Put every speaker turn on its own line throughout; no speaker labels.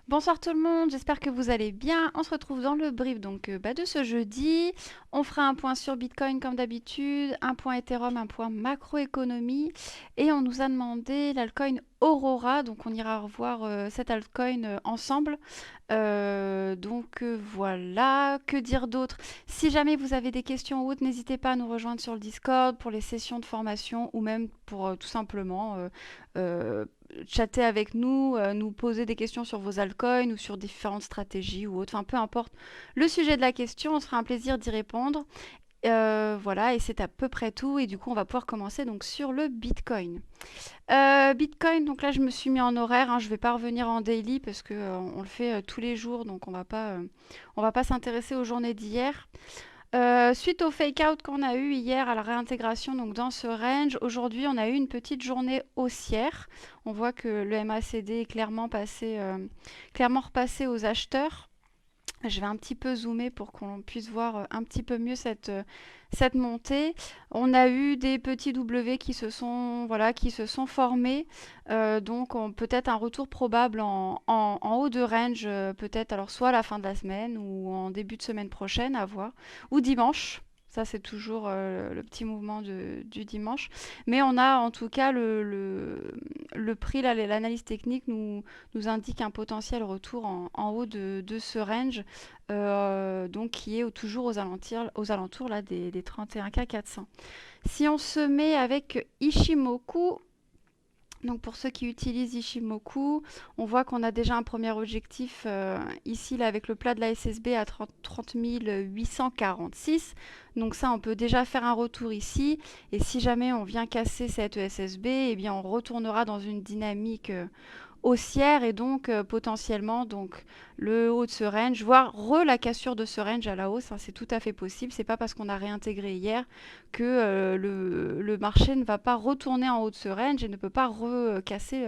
Bonsoir tout le monde, j'espère que vous allez bien. On se retrouve dans le brief de ce jeudi. On fera un point sur Bitcoin comme d'habitude, un point Ethereum, un point macroéconomie. Et on nous a demandé l'altcoin Aurora, donc on ira revoir cet altcoin ensemble. Voilà, que dire d'autre? Si jamais vous avez des questions ou autres, n'hésitez pas à nous rejoindre sur le Discord pour les sessions de formation ou même pour tout simplement euh, chatter avec nous, nous poser des questions sur vos altcoins ou sur différentes stratégies ou autres. Enfin, peu importe le sujet de la question, on se fera un plaisir d'y répondre. Voilà, et c'est à peu près tout. Et du coup, on va pouvoir commencer donc sur le Bitcoin. Bitcoin, donc là, je me suis mis en horaire. Hein, je vais pas revenir en daily parce que on le fait tous les jours, donc on va pas s'intéresser aux journées d'hier. Suite au fake-out qu'on a eu hier à la réintégration donc dans ce range, aujourd'hui on a eu une petite journée haussière. On voit que le MACD est clairement repassé aux acheteurs. Je vais un petit peu zoomer pour qu'on puisse voir un petit peu mieux cette montée. On a eu des petits W qui se sont formés. Peut-être un retour probable en haut de range, peut-être alors soit à la fin de la semaine ou en début de semaine prochaine, à voir. Ou dimanche. Ça, c'est toujours le petit mouvement du dimanche. Mais on a en tout cas le prix, l'analyse technique nous indique un potentiel retour en haut de ce range, donc qui est toujours aux alentours là, des 31K 400. Si on se met avec Ishimoku, donc pour ceux qui utilisent Ishimoku, on voit qu'on a déjà un premier objectif ici là, avec le plat de la SSB à 30 846. Donc ça, on peut déjà faire un retour ici. Et si jamais on vient casser cette SSB, eh bien on retournera dans une dynamique haussière et donc potentiellement donc le haut de ce range, voire la cassure de ce range à la hausse, hein, c'est tout à fait possible. C'est pas parce qu'on a réintégré hier que le marché ne va pas retourner en haut de ce range et ne peut pas recasser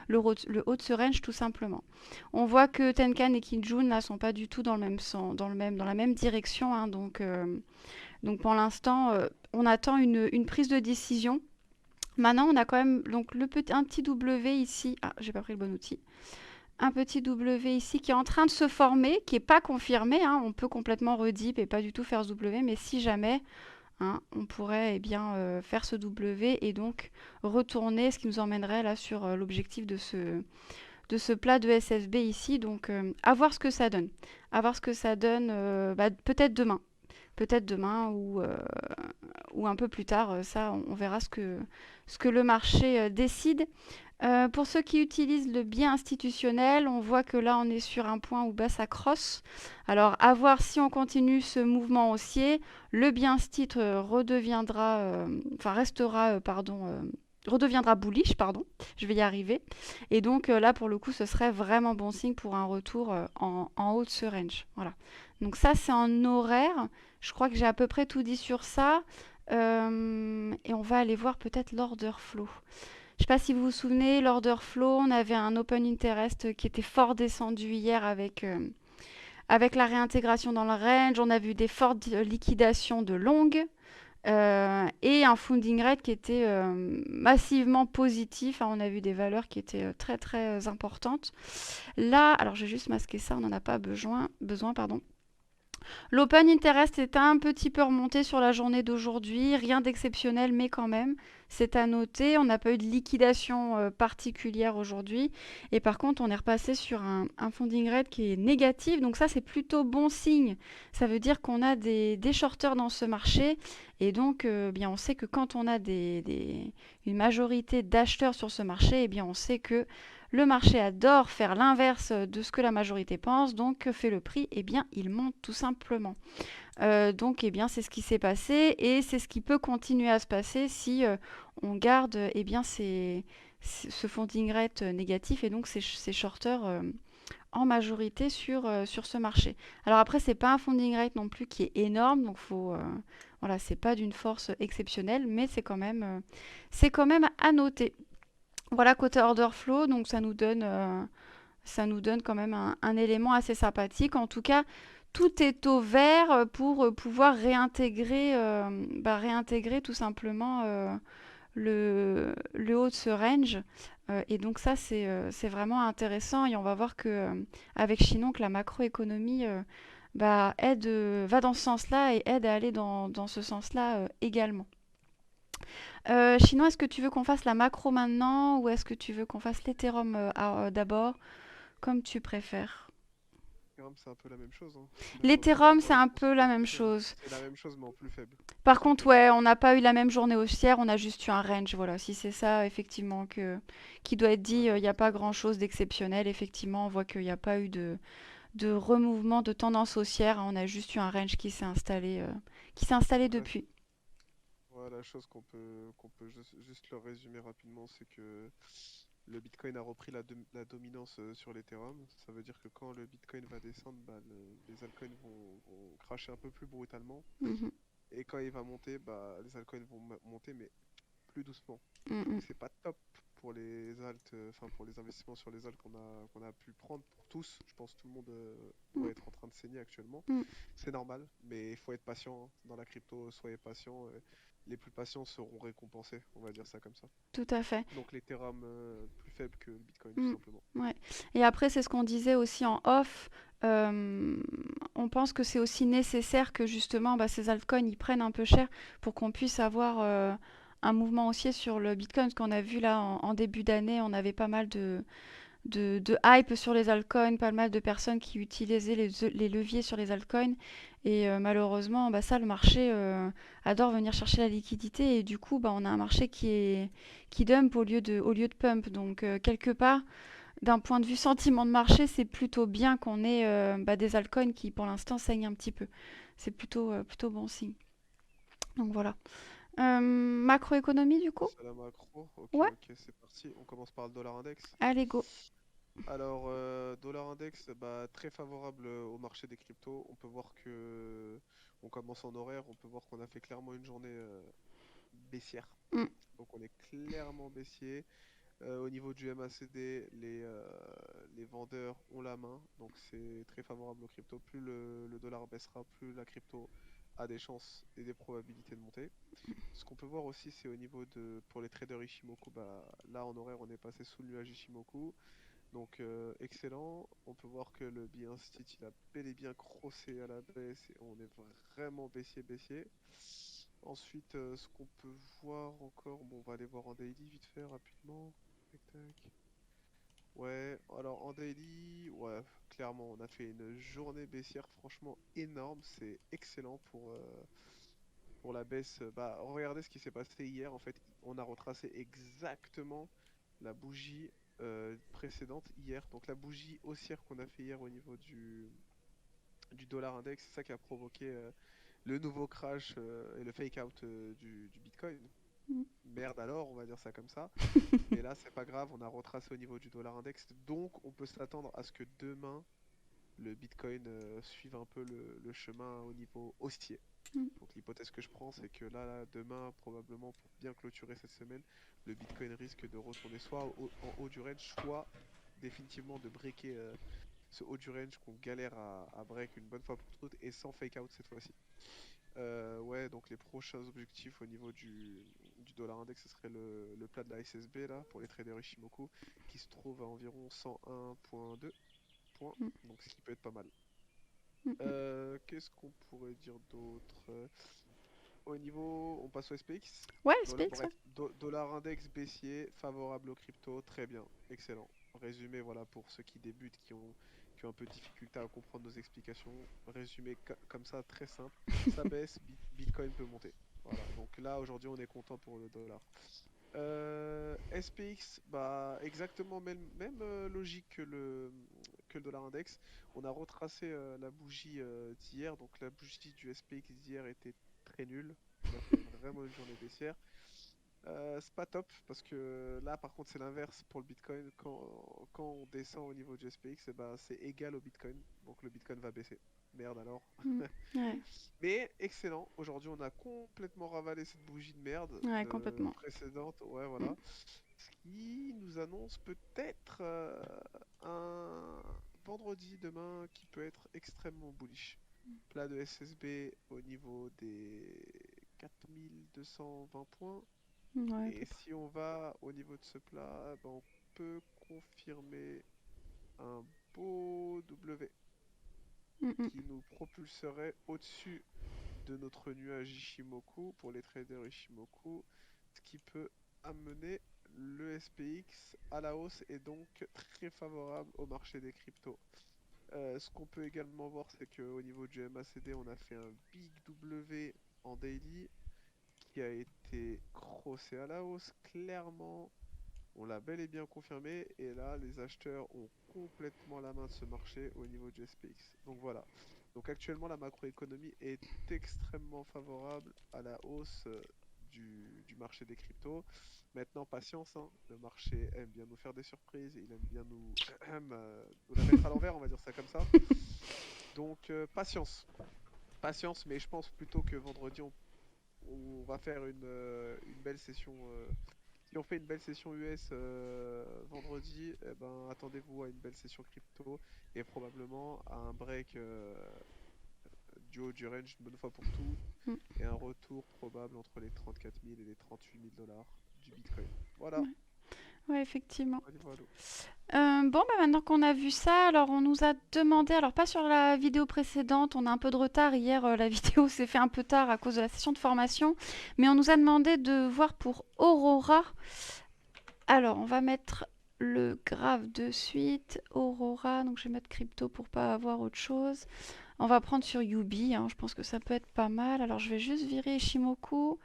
le haut de ce range tout simplement. On voit que Tenkan et Kijun ne sont pas du tout dans le même sens, dans la même direction, hein, donc pour l'instant on attend une prise de décision. Maintenant, on a quand même donc un petit W ici. Ah, j'ai pas pris le bon outil. Un petit W ici qui est en train de se former, qui n'est pas confirmé. Hein. On peut complètement redip et pas du tout faire ce W, mais si jamais, hein, on pourrait faire ce W et donc retourner, ce qui nous emmènerait là sur l'objectif de ce plat de SSB ici. Donc, à voir ce que ça donne. À voir ce que ça donne peut-être demain. Peut-être demain ou un peu plus tard, ça, on verra ce que le marché décide. Pour ceux qui utilisent le biais institutionnel, on voit que là on est sur un point où bas ça crosse. Alors à voir si on continue ce mouvement haussier, le bien titre redeviendra bullish, pardon, je vais y arriver. Et donc là pour le coup ce serait vraiment bon signe pour un retour en haut de ce range. Voilà. Donc ça c'est en horaire. Je crois que j'ai à peu près tout dit sur ça. Et on va aller voir peut-être l'order flow. Je ne sais pas si vous vous souvenez, l'order flow, on avait un open interest qui était fort descendu hier avec la réintégration dans le range. On a vu des fortes liquidations de longues et un funding rate qui était massivement positif. Hein, on a vu des valeurs qui étaient très très importantes. Là, alors je vais juste masquer ça, on n'en a pas besoin, pardon. L'open interest est un petit peu remonté sur la journée d'aujourd'hui, rien d'exceptionnel mais quand même, c'est à noter. On n'a pas eu de liquidation particulière aujourd'hui et par contre on est repassé sur un funding rate qui est négatif, donc ça c'est plutôt bon signe. Ça veut dire qu'on a des shorters dans ce marché et donc bien on sait que quand on a une majorité d'acheteurs sur ce marché, eh bien on sait que le marché adore faire l'inverse de ce que la majorité pense, donc que fait le prix? Eh bien, il monte tout simplement. Donc, eh bien, c'est ce qui s'est passé et c'est ce qui peut continuer à se passer si on garde eh bien, ce funding rate négatif et donc ces shorters en majorité sur ce marché. Alors après, c'est pas un funding rate non plus qui est énorme, donc voilà, c'est pas d'une force exceptionnelle, mais c'est quand même à noter. Voilà, côté order flow, donc ça nous donne quand même un élément assez sympathique. En tout cas, tout est au vert pour pouvoir réintégrer tout simplement le haut de ce range. Et donc ça, c'est vraiment intéressant. Et on va voir que avec Chinon, que la macroéconomie va dans ce sens-là et aide à aller dans ce sens-là également. Chinon, est-ce que tu veux qu'on fasse la macro maintenant ou est-ce que tu veux qu'on fasse l'Ethereum d'abord, comme tu préfères?
Ethereum, c'est un peu la même chose, hein. Même dans le cas de
L'Ethereum, c'est
macro, je
un
pense que
peu
c'est
la
en
même
plus faible.
chose.
C'est la même chose, mais en plus faible, tout
Par contre,
simplement.
ouais, on n'a pas eu la même journée haussière, on a juste eu un range. Voilà, si c'est ça, effectivement, qui doit être dit,
Ouais,
il
donc
n'y a pas grand-chose d'exceptionnel. Effectivement, on voit qu'il n'y a pas eu de remouvement de tendance haussière. On a juste eu un range qui s'est installé
la,
depuis.
ouais, la chose qu'on peut juste le résumer rapidement, c'est que le Bitcoin a repris la dominance sur l'Ethereum. Ça veut dire que quand le Bitcoin va descendre, bah, les altcoins vont cracher un peu plus brutalement.
Mhm,
Et quand il va monter, bah, les altcoins vont monter, mais plus doucement. Donc
mhm,
c'est pas top pour les alts, enfin pour les investissements sur les alts qu'on a pu prendre pour tous. Je pense que tout le monde
mhm,
doit être en train de saigner actuellement.
mhm.
C'est normal, mais il faut être patient, hein. Dans la crypto, soyez patient. Les plus patients seront récompensés, on va dire ça comme ça.
Tout à fait.
Donc l'Ethereum plus faible que le Bitcoin, tout
Mm,
simplement.
ouais. Et après, c'est ce qu'on disait aussi en off. euh, on pense que c'est aussi nécessaire que justement ces altcoins ils prennent un peu cher pour qu'on puisse avoir un mouvement haussier sur le Bitcoin. Parce qu'on a vu là en début d'année, on avait pas mal de hype sur les altcoins, pas mal de personnes qui utilisaient les leviers sur les altcoins. Et malheureusement, ça, le marché adore venir chercher la liquidité. Et du coup, on a un marché qui dump au lieu de pump. Donc, quelque part, d'un point de vue sentiment de marché, c'est plutôt bien qu'on ait des altcoins qui, pour l'instant, saignent un petit peu. C'est plutôt bon signe. Donc voilà. Macroéconomie, du coup?
Passe à la macro. Ok,
Ouais,
ok, c'est parti. On commence par le dollar index.
allez, go.
Alors, dollar index, bah, très favorable au marché des cryptos. On peut voir que on commence en horaire. On peut voir qu'on a fait clairement une journée baissière.
Mm,
Donc, on est clairement baissier. Au niveau du MACD, les vendeurs ont la main. Donc, c'est très favorable aux cryptos. Plus le dollar baissera, plus la crypto a des chances et des probabilités de monter. Ce qu'on peut voir aussi, c'est au niveau pour les traders Ishimoku, bah, là en horaire, on est passé sous le nuage Ishimoku. Donc excellent. On peut voir que le Bienstit il a bel et bien crossé à la baisse et on est vraiment baissier. Ensuite, ce qu'on peut voir encore, bon, on va aller voir en daily vite fait rapidement. Tac, tac. Ouais, alors en daily, ouais, clairement, on a fait une journée baissière franchement énorme. C'est excellent pour la baisse. Bah, regardez ce qui s'est passé hier. En fait, on a retracé exactement la bougie précédente hier. Donc la bougie haussière qu'on a fait hier au niveau du dollar index, c'est ça qui a provoqué le nouveau crash et le fake out du Bitcoin.
mm.
Merde alors, on va dire ça comme ça. Mais là, c'est pas grave, on a retracé au niveau du dollar index. Donc on peut s'attendre à ce que demain, le Bitcoin suive un peu le chemin au niveau haussier.
Mm.
Donc l'hypothèse que je prends, c'est que là, demain, probablement pour bien clôturer cette semaine, le Bitcoin risque de retourner soit en haut du range, soit définitivement de breaker ce haut du range qu'on galère à break une bonne fois pour toutes et sans fake out cette fois-ci. Ouais, donc les prochains objectifs au niveau du dollar index, ce serait le plat de la SSB là pour les traders Ishimoku qui se trouve à environ 101,2 points,
Mm,
donc ce qui peut être pas mal.
mm, mm.
Qu'est-ce qu'on pourrait dire d'autre? Au niveau, on passe au SPX.
Ouais,
Dollar,
SPX, ouais.
bref, dollar index baissier, favorable aux crypto, très bien, excellent. Résumé, voilà, pour ceux qui débutent, qui ont un peu de difficulté à comprendre nos explications. Résumé comme ça, très simple. Ça baisse, Bitcoin peut monter. Voilà, donc là, aujourd'hui, on est content pour le dollar. SPX, bah, exactement même logique que le dollar index. On a retracé la bougie d'hier, donc la bougie du SPX d'hier était très nulle. On a fait vraiment une journée baissière. C'est pas top parce que là, par contre, c'est l'inverse pour le Bitcoin. Quand on descend au niveau du SPX, eh ben, c'est égal au Bitcoin, donc le Bitcoin va baisser. Merde alors.
Mm. Ouais,
Mais excellent, aujourd'hui on a complètement ravalé cette bougie de merde
ouais,
de
complètement.
précédente, ouais
Mm.
voilà. Ce qui nous annonce peut-être un vendredi demain qui peut être extrêmement bullish. Plat de SSB au niveau des 4220 points.
Ouais,
Et si on va au niveau de ce plat, ben, on peut confirmer un beau W
mm, mm.
qui nous propulserait au-dessus de notre nuage Ishimoku pour les traders Ishimoku, ce qui peut amener le SPX à la hausse et donc très favorable au marché des cryptos. Ce qu'on peut également voir, c'est qu'au niveau du MACD, on a fait un big W en daily qui a été crossé à la hausse. Clairement, on l'a bel et bien confirmé. Et là, les acheteurs ont complètement la main de ce marché au niveau du SPX. Donc voilà. Donc actuellement, la macroéconomie est extrêmement favorable à la hausse du marché des cryptos. Maintenant, patience, hein. Le marché aime bien nous faire des surprises. Il aime bien nous la mettre à l'envers, on va dire ça comme ça. Donc patience. Patience, mais je pense plutôt que vendredi, on va faire une belle session. Si on fait une belle session US vendredi, eh ben, attendez-vous à une belle session crypto et probablement à un break du haut du range une bonne fois pour toutes
Mm.
et un retour probable entre les 34 000 et les 38 000 dollars du Bitcoin. Voilà.
Ouais, ouais, effectivement.
Voilà, voilà.
Bon, bah, maintenant qu'on a vu ça, alors on nous a demandé, alors pas sur la vidéo précédente, on a un peu de retard hier, la vidéo s'est fait un peu tard à cause de la session de formation, mais on nous a demandé de voir pour Aurora. Alors, on va mettre le graphe de suite, Aurora, donc je vais mettre crypto pour pas avoir autre chose. On va prendre sur Yubi, hein, je pense que ça peut être pas mal. Alors, je vais juste virer Ishimoku.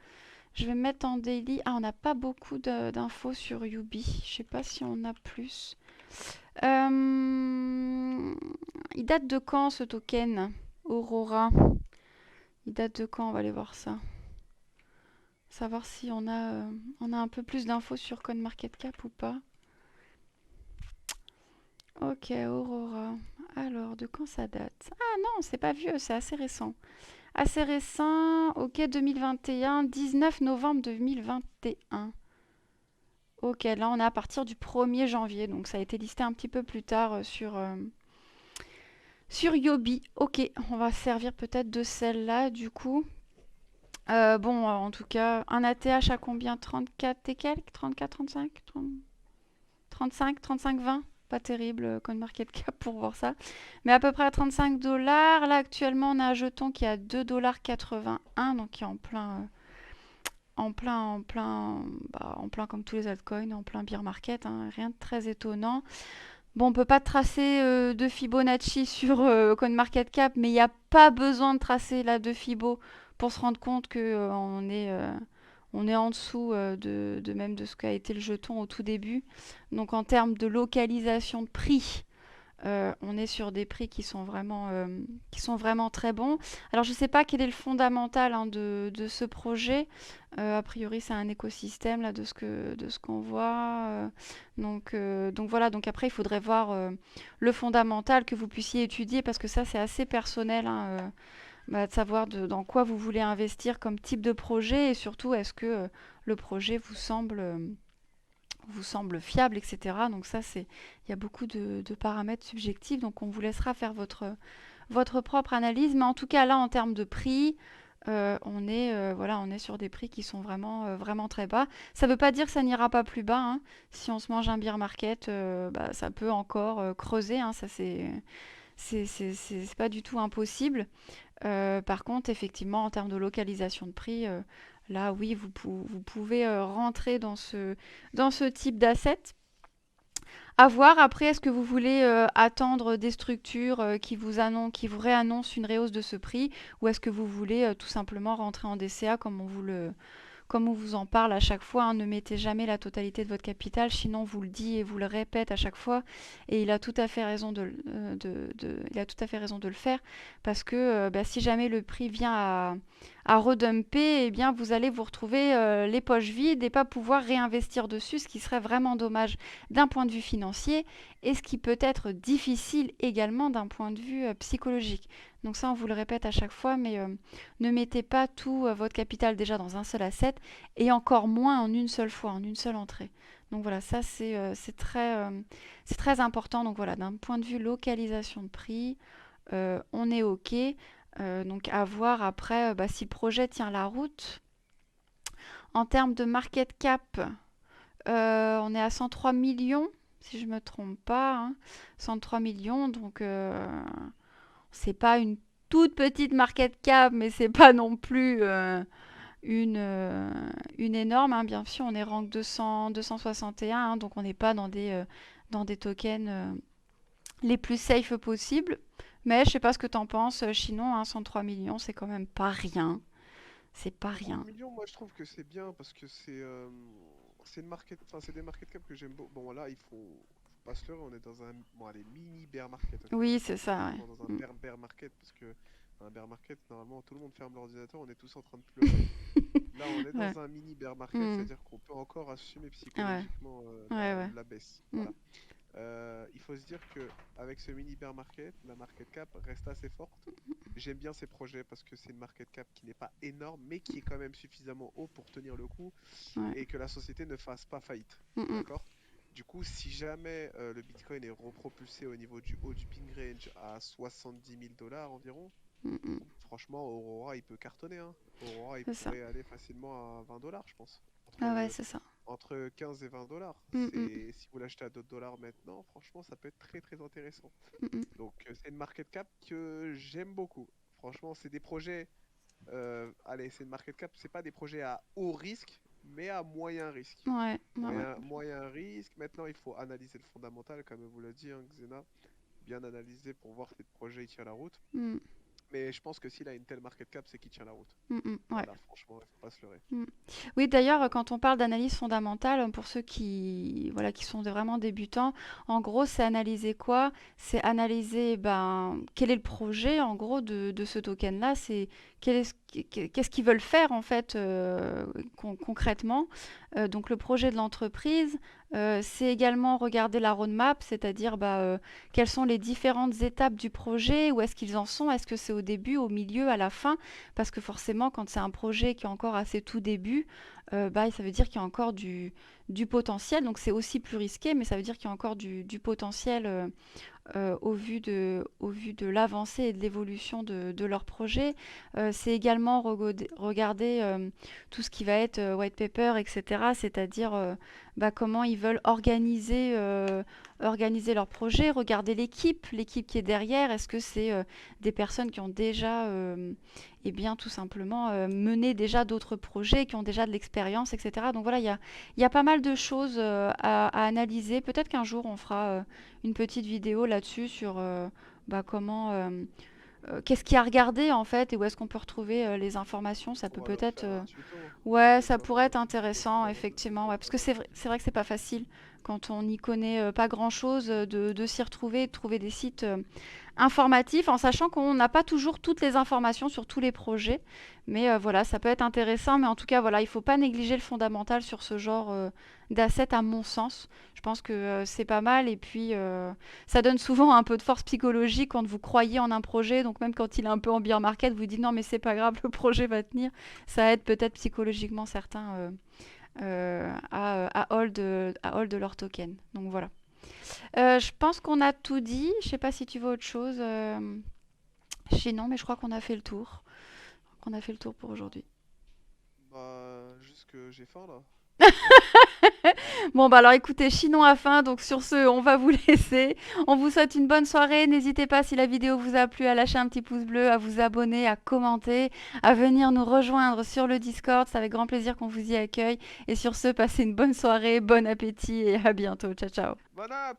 Je vais mettre en daily. Ah, on n'a pas beaucoup d'infos sur Yubi. Je sais pas si on a plus. Euh, Il date de quand ce token Aurora? Il date de quand? On va aller voir ça. Savoir si on a un peu plus d'infos sur CoinMarketCap ou pas. Ok, Aurora. Alors, de quand ça date? Ah non, c'est pas vieux, c'est assez récent. Assez récent, ok, 2021, 19 novembre 2021. Ok, là on est à partir du 1er janvier, donc ça a été listé un petit peu plus tard sur Yobi. Ok, on va se servir peut-être de celle-là du coup. Bon, en tout cas, un ATH à combien? 34 et quelques? 34, 35? 35, 35, 20? Pas terrible, CoinMarketCap pour voir ça. Mais à peu près à 35 dollars. Là, actuellement, on a un jeton qui est à 2,81 $, donc qui est en plein comme tous les altcoins, en plein bear market, hein, rien de très étonnant. Bon, on peut pas tracer de Fibonacci sur CoinMarketCap, mais il n'y a pas besoin de tracer la de Fibo pour se rendre compte que on est en dessous même de ce qu'a été le jeton au tout début. Donc en termes de localisation de prix, on est sur des prix qui sont vraiment très bons. Alors je ne sais pas quel est le fondamental, hein, de ce projet. A priori c'est un écosystème là de ce qu'on voit. Donc voilà. Donc après il faudrait voir le fondamental que vous puissiez étudier parce que ça c'est assez personnel, hein, bah, de savoir dans quoi vous voulez investir comme type de projet et surtout est-ce que le projet vous semble fiable, etc. Donc ça, il y a beaucoup de paramètres subjectifs, donc on vous laissera faire votre propre analyse. Mais en tout cas, là, en termes de prix, on est sur des prix qui sont vraiment très bas. Ça ne veut pas dire que ça n'ira pas plus bas, hein. Si on se mange un bear market, bah, ça peut encore creuser, hein. Ça, c'est pas du tout impossible. Par contre, effectivement, en termes de localisation de prix, là, oui, vous pouvez rentrer dans ce type d'asset. À voir après, est-ce que vous voulez attendre des structures qui vous réannoncent une réhausse de ce prix, ou est-ce que vous voulez tout simplement rentrer en DCA comme on vous en parle à chaque fois, hein, ne mettez jamais la totalité de votre capital, sinon vous le dit et vous le répète à chaque fois. Et il a tout à fait raison il a tout à fait raison de le faire, parce que bah, si jamais le prix vient à redumper, eh bien vous allez vous retrouver les poches vides et pas pouvoir réinvestir dessus, ce qui serait vraiment dommage d'un point de vue financier et ce qui peut être difficile également d'un point de vue psychologique. Donc ça, on vous le répète à chaque fois, mais ne mettez pas tout votre capital déjà dans un seul asset et encore moins en une seule fois, en une seule entrée. Donc voilà, ça c'est très important. Donc voilà, d'un point de vue localisation de prix, on est OK. Donc à voir après bah, si le projet tient la route. En termes de market cap, on est à 103 millions, si je me trompe pas, hein. 103 millions, donc c'est pas une toute petite market cap, mais c'est pas non plus une énorme, hein. Bien sûr, on est rank 200, 261, hein, donc on n'est pas dans des tokens les plus safe possibles. Mais je sais pas ce que t'en penses, Chinon, hein, 103 millions, c'est quand même pas rien. C'est pas
30
rien.
millions, moi je trouve que c'est bien parce que c'est une enfin, c'est des market cap que j'aime beaucoup. Bon là, faut pas se leurrer, on est dans un bon, allez, mini bear market, ok?
Oui,
On
c'est
n'est pas
ça,
vraiment dans un
ouais.
bear market parce que un bear market, normalement tout le monde ferme l'ordinateur, on est tous en train de pleurer. Là, on est
Ouais.
dans un mini bear market,
Mm.
c'est-à-dire qu'on peut encore assumer
Ouais.
psychologiquement
Ouais, ouais.
la baisse.
Mm.
Voilà. Il faut se dire que avec ce mini bear market, la market cap reste assez forte. J'aime bien ces projets parce que c'est une market cap qui n'est pas énorme, mais qui est quand même suffisamment haut pour tenir le coup
Ouais.
et que la société ne fasse pas faillite.
Mm, mm.
D'accord? Du coup, si jamais le Bitcoin est repropulsé au niveau du haut du ping range à 70 000 dollars environ,
Mm, mm.
franchement, Aurora, il peut cartonner, hein. Aurora, il
C'est ça.
pourrait aller facilement à 20 dollars, je pense.
Ah ouais, c'est ça.
Entre 15 et 20 dollars.
Mm, mm.
Si vous l'achetez à d'autres dollars maintenant, franchement, ça peut être très très intéressant.
Mm, mm.
Donc, c'est une market cap que j'aime beaucoup. Franchement, c'est des projets. Allez, c'est une market cap, c'est pas des projets à haut risque, mais à moyen risque.
Ouais, ouais, ouais.
Moyen risque. Maintenant, il faut analyser le fondamental, comme vous l'a dit, hein, Xena. Bien analyser pour voir si le projet il tient la route.
Mm,
Mais je pense que s'il a une telle market cap, c'est qu'il tient la route.
mm, mm. Ouais.
Voilà, franchement, il faut pas se leurrer.
Mm. Oui, d'ailleurs, quand on parle d'analyse fondamentale, pour ceux qui, voilà, qui sont vraiment débutants, en gros, c'est analyser quoi? C'est analyser ben, quel est le projet, en gros, de ce token-là. C'est qu'est-ce qu'ils veulent faire, en fait, concrètement. Donc, le projet de l'entreprise. C'est également regarder la roadmap, c'est-à-dire bah, quelles sont les différentes étapes du projet, où est-ce qu'ils en sont, est-ce que c'est au début, au milieu, à la fin? Parce que forcément, quand c'est un projet qui est encore à ses tout débuts, bah, ça veut dire qu'il y a encore du potentiel. Donc c'est aussi plus risqué, mais ça veut dire qu'il y a encore du potentiel au vu de l'avancée et de l'évolution de leur projet. C'est également regarder tout ce qui va être white paper, etc. C'est-à-dire bah, comment ils veulent organiser leur projet, regarder l'équipe qui est derrière. Est-ce que c'est des personnes qui ont déjà, eh bien, tout simplement mené déjà d'autres projets, qui ont déjà de l'expérience, etc. Donc voilà, il y a pas mal de choses à analyser. Peut-être qu'un jour on fera une petite vidéo là-dessus sur bah, comment, qu'est-ce qu'il y a à regarder en fait et où est-ce qu'on peut retrouver les informations. Ça
On
peut
va leur
peut-être,
faire un tuto, hein. Ça
ouais,
peut être
ça
pas
pourrait
mal.
être
Ça peut être
intéressant
pas mal. Ça
effectivement,
peut
ouais,
être
parce
pas
que
mal.
c'est vrai que c'est pas facile quand on n'y connaît pas grand-chose de s'y retrouver, de trouver des sites informatif, en sachant qu'on n'a pas toujours toutes les informations sur tous les projets. Mais voilà, ça peut être intéressant. Mais en tout cas, voilà, il ne faut pas négliger le fondamental sur ce genre d'asset, à mon sens. Je pense que c'est pas mal. Et puis, ça donne souvent un peu de force psychologique quand vous croyez en un projet. Donc, même quand il est un peu en bear market, vous dites non, mais c'est pas grave, le projet va tenir. Ça aide peut-être psychologiquement certains à hold leur token. Donc, voilà. Je pense qu'on a tout dit. Je sais pas si tu veux autre chose. Sinon, mais je crois qu'on a fait le tour. Qu'on a fait le tour pour aujourd'hui.
Bah, juste que j'ai faim là.
Bon, bah alors écoutez, Chinon a faim, donc sur ce, on va vous laisser. On vous souhaite une bonne soirée. N'hésitez pas, si la vidéo vous a plu, à lâcher un petit pouce bleu, à vous abonner, à commenter, à venir nous rejoindre sur le Discord. C'est avec grand plaisir qu'on vous y accueille. Et sur ce, passez une bonne soirée, bon appétit et à bientôt. Ciao, ciao.
Bon app!